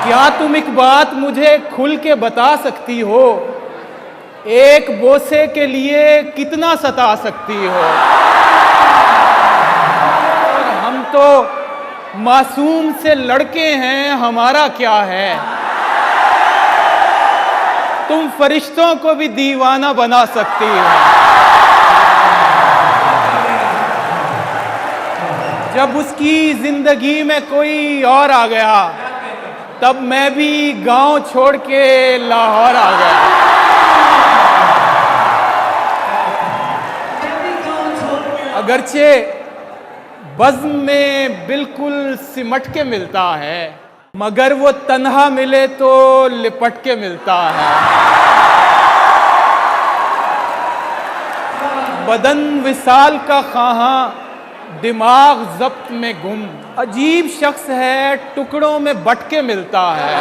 क्या तुम एक बात मुझे खुल के बता सकती हो, एक बोसे के लिए कितना सता सकती हो? और हम तो मासूम से लड़के हैं, हमारा क्या है? तुम फरिश्तों को भी दीवाना बना सकती हो। जब उसकी जिंदगी में कोई और आ गया, तब मैं भी गांव छोड़ के लाहौर आ गया। अगरचे बज़्म में बिल्कुल सिमट के मिलता है, मगर वो तन्हा मिले तो लिपट के मिलता है। बदन विसाल का ख़्वाहां, दिमाग ज़ब्त में गुम, अजीब शख्स है, टुकड़ों में बट के मिलता है।